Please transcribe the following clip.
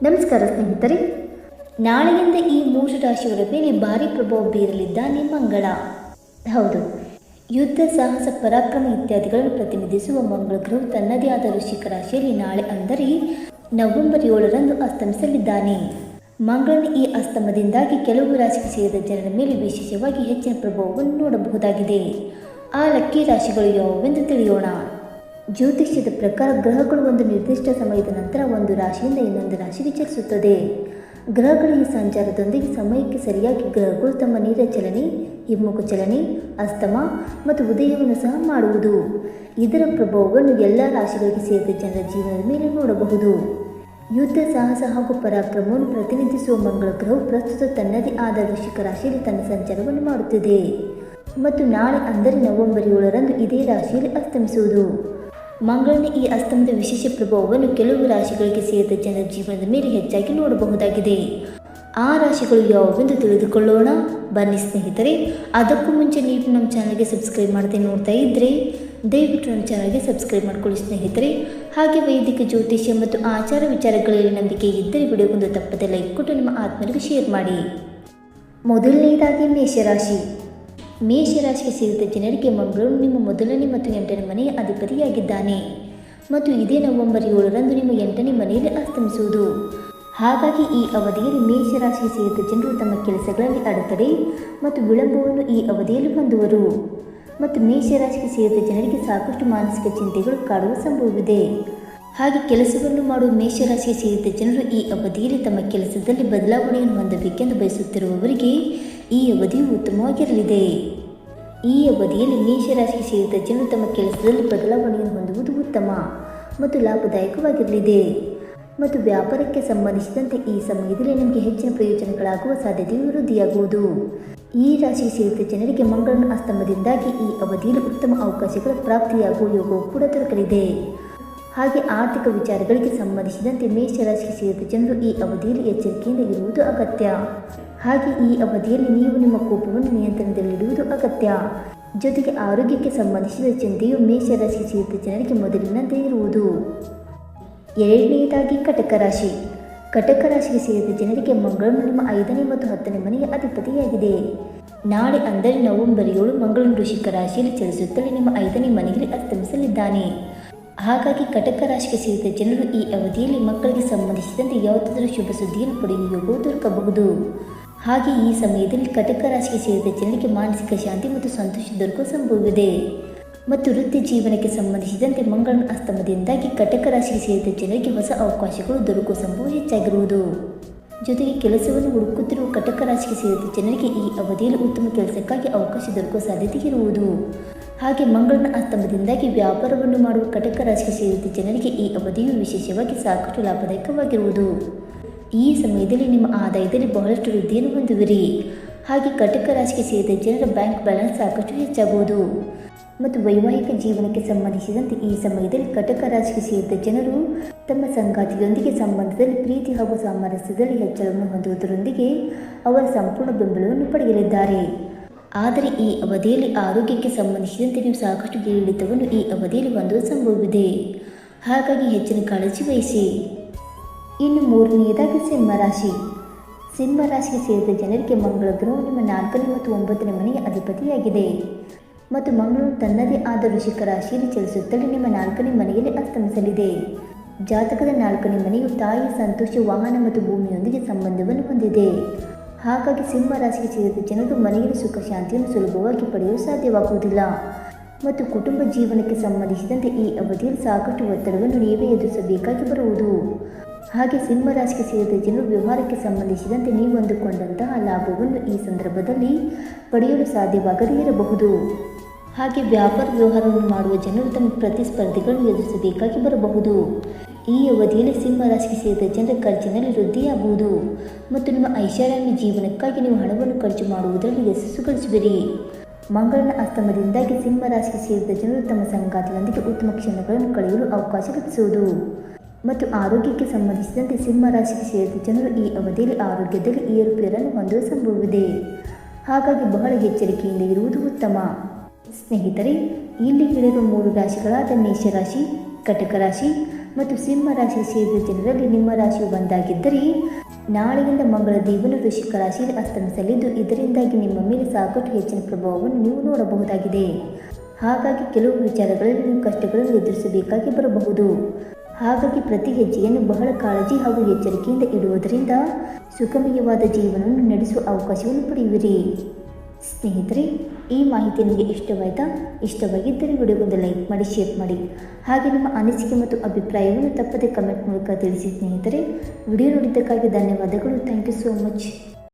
ನಮಸ್ಕಾರ ಸ್ನೇಹಿತರೆ, ನಾಳೆಯಿಂದ ಈ 3 ರಾಶಿಯವರ ಮೇಲೆ ಭಾರಿ ಪ್ರಭಾವ ಬೀರಲಿದ್ದಾನೆ ಮಂಗಳ. ಹೌದು, ಯುದ್ಧ, ಸಾಹಸ, ಪರಾಕ್ರಮ ಇತ್ಯಾದಿಗಳನ್ನು ಪ್ರತಿನಿಧಿಸುವ ಮಂಗಳ ಗ್ರಹವು ತನ್ನದೇ ಆದ ವೃಶ್ಚಿಕ ರಾಶಿಯಲ್ಲಿ ನಾಳೆ ಅಂದರೆ ನವೆಂಬರ್ 7ರಂದು ಅಸ್ತಮಿಸಲಿದ್ದಾನೆ. ಮಂಗಳನ ಈ ಅಸ್ತಮದಿಂದಾಗಿ ಕೆಲವು ರಾಶಿಗೆ ಸೇರಿದ ಜನರ ಮೇಲೆ ವಿಶೇಷವಾಗಿ ಹೆಚ್ಚಿನ ಪ್ರಭಾವವನ್ನು ನೋಡಬಹುದಾಗಿದೆ. ಆ ಲಕ್ಕಿ ರಾಶಿಗಳು ಯಾವುವೆಂದು ತಿಳಿಯೋಣ. ಜ್ಯೋತಿಷ್ಯದ ಪ್ರಕಾರ ಗ್ರಹಗಳು ಒಂದು ನಿರ್ದಿಷ್ಟ ಸಮಯದ ನಂತರ ಒಂದು ರಾಶಿಯಿಂದ ಇನ್ನೊಂದು ರಾಶಿಗೆ ಚಲಿಸುತ್ತದೆ. ಗ್ರಹಗಳ ಈ ಸಂಚಾರದೊಂದಿಗೆ ಸಮಯಕ್ಕೆ ಸರಿಯಾಗಿ ಗ್ರಹಗಳು ತಮ್ಮ ನೇರ ಚಲನೆ, ಹಿಮ್ಮುಖ ಚಲನೆ, ಅಸ್ತಮ ಮತ್ತು ಉದಯವನ್ನು ಸಹ ಮಾಡುವುದು. ಇದರ ಪ್ರಭಾವವನ್ನು ಎಲ್ಲ ರಾಶಿಗಳಿಗೆ ಸೇರಿದ ಜನರ ಜೀವನದ ಮೇಲೆ ನೋಡಬಹುದು. ಯುದ್ಧ, ಸಾಹಸ ಹಾಗೂ ಪರಾಕ್ರಮವನ್ನು ಪ್ರತಿನಿಧಿಸುವ ಮಂಗಳ ಗ್ರಹವು ಪ್ರಸ್ತುತ ತನ್ನದೇ ಆದ ವೃಶ್ಚಿಕ ರಾಶಿಯಲ್ಲಿ ತನ್ನ ಸಂಚಾರವನ್ನು ಮಾಡುತ್ತಿದೆ ಮತ್ತು ನಾಳೆ ಅಂದರೆ ನವೆಂಬರ್ 7ರಂದು ಇದೇ ರಾಶಿಯಲ್ಲಿ ಅಸ್ತಮಿಸುವುದು. ಮಂಗಳನ ಈ ಅಸ್ತಮದ ವಿಶೇಷ ಪ್ರಭಾವವನ್ನು ಕೆಲವು ರಾಶಿಗಳಿಗೆ ಸೇರಿದ ಜನರ ಜೀವನದ ಮೇಲೆ ಹೆಚ್ಚಾಗಿ ನೋಡಬಹುದಾಗಿದೆ. ಆ ರಾಶಿಗಳು ಯಾವುವೆಂದು ತಿಳಿದುಕೊಳ್ಳೋಣ ಬನ್ನಿ ಸ್ನೇಹಿತರೆ. ಅದಕ್ಕೂ ಮುಂಚೆ ನೀವು ನಮ್ಮ ಚಾನಲ್ಗೆ ಸಬ್ಸ್ಕ್ರೈಬ್ ಮಾಡದೆ ನೋಡ್ತಾ ಇದ್ದರೆ ದಯವಿಟ್ಟು ನಮ್ಮ ಚಾನಲ್ಗೆ ಸಬ್ಸ್ಕ್ರೈಬ್ ಮಾಡಿಕೊಳ್ಳಿ ಸ್ನೇಹಿತರೆ. ಹಾಗೆ ವೈದಿಕ ಜ್ಯೋತಿಷ್ಯ ಮತ್ತು ಆಚಾರ ವಿಚಾರಗಳಲ್ಲಿ ನಂಬಿಕೆ ಇದ್ದರೆ ವಿಡಿಯೋಗೊಂದು ತಪ್ಪದೆ ಲೈಕ್ ಕೊಟ್ಟು ನಿಮ್ಮ ಆತ್ಮರಿಗೆ ಶೇರ್ ಮಾಡಿ. ಮೊದಲನೆಯದಾಗಿ ಮೇಷರಾಶಿ. ಮೇಷರಾಶಿಗೆ ಸೇರಿದ ಜನರಿಗೆ ಮಂಗಳನು ನಿಮ್ಮ ಮೊದಲನೇ ಮತ್ತು 8ನೇ ಮನೆಯ ಅಧಿಪತಿಯಾಗಿದ್ದಾನೆ ಮತ್ತು ಇದೇ ನವೆಂಬರ್ 7ರಂದು ನಿಮ್ಮ 8ನೇ ಮನೆಯಲ್ಲಿ ಅಸ್ತಮಿಸುವುದು. ಹಾಗಾಗಿ ಈ ಅವಧಿಯಲ್ಲಿ ಮೇಷರಾಶಿಗೆ ಸೇರಿದ ಜನರು ತಮ್ಮ ಕೆಲಸಗಳಲ್ಲಿ ಅಡೆತಡೆ ಮತ್ತು ವಿಳಂಬವನ್ನು ಈ ಅವಧಿಯಲ್ಲಿ ಹೊಂದುವರು ಮತ್ತು ಮೇಷರಾಶಿಗೆ ಸೇರಿದ ಜನರಿಗೆ ಸಾಕಷ್ಟು ಮಾನಸಿಕ ಚಿಂತೆಗಳು ಕಾಡುವ ಸಂಭವವಿದೆ. ಹಾಗೆ ಕೆಲಸವನ್ನು ಮಾಡುವ ಮೇಷರಾಶಿಗೆ ಸೇರಿದ ಜನರು ಈ ಅವಧಿಯಲ್ಲಿ ತಮ್ಮ ಕೆಲಸದಲ್ಲಿ ಬದಲಾವಣೆಯನ್ನು ಹೊಂದಬೇಕೆಂದು ಬಯಸುತ್ತಿರುವವರಿಗೆ ಈ ಅವಧಿಯು ಉತ್ತಮವಾಗಿರಲಿದೆ. ಈ ಅವಧಿಯಲ್ಲಿ ಮೇಷರಾಶಿಗೆ ಸೇರಿದ ಜನರು ತಮ್ಮ ಕೆಲಸದಲ್ಲಿ ಬದಲಾವಣೆಯನ್ನು ಹೊಂದುವುದು ಉತ್ತಮ ಮತ್ತು ಲಾಭದಾಯಕವಾಗಿರಲಿದೆ ಮತ್ತು ವ್ಯಾಪಾರಕ್ಕೆ ಸಂಬಂಧಿಸಿದಂತೆ ಈ ಸಮಯದಲ್ಲಿ ನಿಮಗೆ ಹೆಚ್ಚಿನ ಪ್ರಯೋಜನಗಳಾಗುವ ಸಾಧ್ಯತೆಯು ವೃದ್ಧಿಯಾಗುವುದು. ಈ ರಾಶಿಗೆ ಸೇರಿದ ಜನರಿಗೆ ಮಂಗಳನ ಅಸ್ತಮದಿಂದಾಗಿ ಈ ಅವಧಿಯಲ್ಲಿ ಉತ್ತಮ ಅವಕಾಶಗಳ ಪ್ರಾಪ್ತಿಯಾಗುವ ಯೋಗವು ಕೂಡ ದೊರಕಲಿದೆ. ಹಾಗೆ ಆರ್ಥಿಕ ವಿಚಾರಗಳಿಗೆ ಸಂಬಂಧಿಸಿದಂತೆ ಮೇಷರಾಶಿಗೆ ಸೇರಿದ ಜನರು ಈ ಅವಧಿಯಲ್ಲಿ ಎಚ್ಚರಿಕೆಯಿಂದ ಇರುವುದು ಅಗತ್ಯ. ಹಾಗೆ ಈ ಅವಧಿಯಲ್ಲಿ ನೀವು ನಿಮ್ಮ ಕೋಪವನ್ನು ನಿಯಂತ್ರಣದಲ್ಲಿಡುವುದು ಅಗತ್ಯ. ಜೊತೆಗೆ ಆರೋಗ್ಯಕ್ಕೆ ಸಂಬಂಧಿಸಿದ ಚಿಂತೆಯು ಮೇಷರಾಶಿಗೆ ಸೇರಿದ ಜನರಿಗೆ ಮೊದಲಿನಂತೆ ಇರುವುದು. ಎರಡನೆಯದಾಗಿ ಕಟಕ ರಾಶಿ. ಕಟಕ ರಾಶಿಗೆ ಸೇರಿದ ಜನರಿಗೆ ಮಂಗಳನು ನಿಮ್ಮ 5ನೇ ಮತ್ತು 10ನೇ ಮನೆಯ ಅಧಿಪತಿಯಾಗಿದೆ. ನಾಳೆ ಅಂದರೆ ನವೆಂಬರ್ 7 ಮಂಗಳನು ವೃಶ್ಚಿಕ ರಾಶಿಯಲ್ಲಿ ಚಲಿಸುತ್ತಲೇ ನಿಮ್ಮ 5ನೇ ಮನೆಯಲ್ಲಿ ಅಸ್ತಮಿಸಲಿದ್ದಾನೆ. ಹಾಗಾಗಿ ಕಟಕ ರಾಶಿಗೆ ಸೇರಿದ ಜನರು ಈ ಅವಧಿಯಲ್ಲಿ ಮಕ್ಕಳಿಗೆ ಸಂಬಂಧಿಸಿದಂತೆ ಯಾವುದಾದರೂ ಶುಭ ಸುದ್ದಿಯನ್ನು ಪಡೆಯುವ ಯೋಗವು ದೊರಕಬಹುದು. ಹಾಗೆ ಈ ಸಮಯದಲ್ಲಿ ಕಟಕ ರಾಶಿಗೆ ಸೇರಿದ ಜನರಿಗೆ ಮಾನಸಿಕ ಶಾಂತಿ ಮತ್ತು ಸಂತೋಷ ದೊರಕುವ ಸಂಭವವಿದೆ ಮತ್ತು ವೃತ್ತಿ ಜೀವನಕ್ಕೆ ಸಂಬಂಧಿಸಿದಂತೆ ಮಂಗಳನ ಅಸ್ತಮದಿಂದಾಗಿ ಕಟಕ ರಾಶಿಗೆ ಸೇರಿದ ಜನರಿಗೆ ಹೊಸ ಅವಕಾಶಗಳು ದೊರಕುವ ಸಂಭವ ಹೆಚ್ಚಾಗಿರುವುದು. ಜೊತೆಗೆ ಕೆಲಸವನ್ನು ಹುಡುಕುತ್ತಿರುವ ಕಟಕ ರಾಶಿಗೆ ಸೇರಿದ ಜನರಿಗೆ ಈ ಅವಧಿಯಲ್ಲಿ ಉತ್ತಮ ಕೆಲಸಕ್ಕಾಗಿ ಅವಕಾಶ ದೊರಕುವ ಸಾಧ್ಯತೆ ಇರುವುದು. ಹಾಗೆ ಮಂಗಳನ ಅಸ್ತಮದಿಂದಾಗಿ ವ್ಯಾಪಾರವನ್ನು ಮಾಡುವ ಕಟಕ ರಾಶಿಗೆ ಸೇರಿದ ಜನರಿಗೆ ಈ ಅವಧಿಯು ವಿಶೇಷವಾಗಿ ಸಾಕಷ್ಟು ಲಾಭದಾಯಕವಾಗಿರುವುದು. ಈ ಸಮಯದಲ್ಲಿ ನಿಮ್ಮ ಆದಾಯದಲ್ಲಿ ಬಹಳಷ್ಟು ವೃದ್ಧಿಯನ್ನು ಹೊಂದುವಿರಿ. ಹಾಗೆ ಕಟಕ ರಾಶಿಗೆ ಸೇರಿದ ಜನರ ಬ್ಯಾಂಕ್ ಬ್ಯಾಲೆನ್ಸ್ ಸಾಕಷ್ಟು ಹೆಚ್ಚಾಗುವುದು ಮತ್ತು ವೈವಾಹಿಕ ಜೀವನಕ್ಕೆ ಸಂಬಂಧಿಸಿದಂತೆ ಈ ಸಮಯದಲ್ಲಿ ಕಟಕ ರಾಶಿಗೆ ಸೇರಿದ ಜನರು ತಮ್ಮ ಸಂಗಾತಿಯೊಂದಿಗೆ ಸಂಬಂಧದಲ್ಲಿ ಪ್ರೀತಿ ಹಾಗೂ ಸಾಮರಸ್ಯದಲ್ಲಿ ಹೆಚ್ಚಳವನ್ನು ಹೊಂದುವುದರೊಂದಿಗೆ ಅವರ ಸಂಪೂರ್ಣ ಬೆಂಬಲವನ್ನು ಪಡೆಯಲಿದ್ದಾರೆ. ಆದರೆ ಈ ಅವಧಿಯಲ್ಲಿ ಆರೋಗ್ಯಕ್ಕೆ ಸಂಬಂಧಿಸಿದಂತೆ ನೀವು ಸಾಕಷ್ಟು ಏರಿಳಿತವನ್ನು ಈ ಅವಧಿಯಲ್ಲಿ ಹೊಂದುವ ಸಂಭವವಿದೆ. ಹಾಗಾಗಿ ಹೆಚ್ಚಿನ ಕಾಳಜಿ ವಹಿಸಿ. ಇನ್ನು ಮೂರನೆಯದಾಗಿ ಸಿಂಹರಾಶಿ. ಸಿಂಹರಾಶಿಗೆ ಸೇರಿದ ಜನರಿಗೆ ಮಂಗಳ ಗ್ರಹವು ನಿಮ್ಮ 4ನೇ ಮತ್ತು 9ನೇ ಮನೆಯ ಅಧಿಪತಿಯಾಗಿದೆ ಮತ್ತು ಮಂಗಳನು ತನ್ನದೇ ಆದ ವೃಶ್ಚಿಕ ರಾಶಿಯಲ್ಲಿ ಚಲಿಸುತ್ತಲೇ ನಿಮ್ಮ 4ನೇ ಮನೆಯಲ್ಲಿ ಅಸ್ತಮಿಸಲಿದೆ. ಜಾತಕದ 4ನೇ ಮನೆಯು ತಾಯಿಯ ಸಂತೋಷ, ವಾಹನ ಮತ್ತು ಭೂಮಿಯೊಂದಿಗೆ ಸಂಬಂಧವನ್ನು ಹೊಂದಿದೆ. ಹಾಗಾಗಿ ಸಿಂಹರಾಶಿಗೆ ಸೇರಿದ ಜನರು ಮನೆಯಲ್ಲಿ ಸುಖ ಶಾಂತಿಯನ್ನು ಸುಲಭವಾಗಿ ಪಡೆಯಲು ಸಾಧ್ಯವಾಗುವುದಿಲ್ಲ ಮತ್ತು ಕುಟುಂಬ ಜೀವನಕ್ಕೆ ಸಂಬಂಧಿಸಿದಂತೆ ಈ ಅವಧಿಯಲ್ಲಿ ಸಾಕಷ್ಟು ಒತ್ತಡವನ್ನು ನೀವೇ ಎದುರಿಸಬೇಕಾಗಿ ಬರುವುದು. ಹಾಗೆ ಸಿಂಹರಾಶಿಗೆ ಸೇರಿದ ಜನರು ವ್ಯವಹಾರಕ್ಕೆ ಸಂಬಂಧಿಸಿದಂತೆ ನೀವು ಅಂದುಕೊಂಡಂತಹ ಲಾಭವನ್ನು ಈ ಸಂದರ್ಭದಲ್ಲಿ ಪಡೆಯಲು ಸಾಧ್ಯವಾಗದೇ ಇರಬಹುದು. ಹಾಗೆ ವ್ಯಾಪಾರ ವ್ಯವಹಾರವನ್ನು ಮಾಡುವ ಜನರು ತಮ್ಮ ಪ್ರತಿಸ್ಪರ್ಧಿಗಳನ್ನು ಎದುರಿಸಬೇಕಾಗಿ ಬರಬಹುದು. ಈ ಅವಧಿಯಲ್ಲಿ ಸಿಂಹರಾಶಿಗೆ ಸೇರಿದ ಜನರ ಖರ್ಚಿನಲ್ಲಿ ವೃದ್ಧಿಯಾಗುವುದು ಮತ್ತು ನಿಮ್ಮ ಐಷಾರಾಮಿ ಜೀವನಕ್ಕಾಗಿ ನೀವು ಹಣವನ್ನು ಖರ್ಚು ಮಾಡುವುದರಲ್ಲಿ ಯಶಸ್ಸು ಗಳಿಸುವಿರಿ. ಮಂಗಳನ ಅಸ್ತಮದಿಂದಾಗಿ ಸಿಂಹರಾಶಿಗೆ ಸೇರಿದ ಜನರು ತಮ್ಮ ಸಂಗಾತಿಯೊಂದಿಗೆ ಉತ್ತಮ ಕ್ಷಣಗಳನ್ನು ಕಳೆಯಲು ಅವಕಾಶ ಲಭಿಸುವುದು ಮತ್ತು ಆರೋಗ್ಯಕ್ಕೆ ಸಂಬಂಧಿಸಿದಂತೆ ಸಿಂಹರಾಶಿಗೆ ಸೇರಿದ ಜನರು ಈ ಅವಧಿಯಲ್ಲಿ ಆರೋಗ್ಯದಲ್ಲಿ ಏರುಪೇರನ್ನು ಹೊಂದುವ ಸಂಭವವಿದೆ. ಹಾಗಾಗಿ ಬಹಳ ಎಚ್ಚರಿಕೆಯಿಂದ ಇರುವುದು ಉತ್ತಮ. ಸ್ನೇಹಿತರೆ, ಇಲ್ಲಿ ಹೇಳಿರುವ 3 ರಾಶಿಗಳಾದ ಮೇಷರಾಶಿ, ಕಟಕ ರಾಶಿ ಮತ್ತು ಸಿಂಹ ರಾಶಿ ಸೇರಿದ ಜನರಲ್ಲಿ ನಿಮ್ಮ ರಾಶಿಯು ಒಂದಾಗಿದ್ದರೆ ನಾಳೆಯಿಂದ ಮಂಗಳ ದೇವನು ವೃಶ್ಚಿಕ ರಾಶಿಯಲ್ಲಿ ಅಸ್ತಮಿಸಲಿದ್ದು ಇದರಿಂದಾಗಿ ನಿಮ್ಮ ಮೇಲೆ ಸಾಕಷ್ಟು ಹೆಚ್ಚಿನ ಪ್ರಭಾವವನ್ನು ನೀವು ನೋಡಬಹುದಾಗಿದೆ. ಹಾಗಾಗಿ ಕೆಲವು ವಿಚಾರಗಳಲ್ಲಿ ನೀವು ಕಷ್ಟಗಳನ್ನು ಎದುರಿಸಬೇಕಾಗಿ ಬರಬಹುದು. ಹಾಗಾಗಿ ಪ್ರತಿ ಹೆಜ್ಜೆಯನ್ನು ಬಹಳ ಕಾಳಜಿ ಹಾಗೂ ಎಚ್ಚರಿಕೆಯಿಂದ ಇಡುವುದರಿಂದ ಸುಖಮಯವಾದ ಜೀವನವನ್ನು ನಡೆಸುವ ಅವಕಾಶವನ್ನು ಪಡೆಯುವಿರಿ. ಸ್ನೇಹಿತರೆ, ಈ ಮಾಹಿತಿ ನಿಮಗೆ ಇಷ್ಟವಾಗಿದ್ದರೆ ವಿಡಿಯೋಗೊಂದು ಲೈಕ್ ಮಾಡಿ, ಶೇರ್ ಮಾಡಿ. ಹಾಗೆ ನಿಮ್ಮ ಅನಿಸಿಕೆ ಮತ್ತು ಅಭಿಪ್ರಾಯವನ್ನು ತಪ್ಪದೆ ಕಮೆಂಟ್ ಮೂಲಕ ತಿಳಿಸಿ. ಸ್ನೇಹಿತರೆ, ವಿಡಿಯೋ ನೋಡಿದ್ದಕ್ಕಾಗಿ ಧನ್ಯವಾದಗಳು. Thank you so much.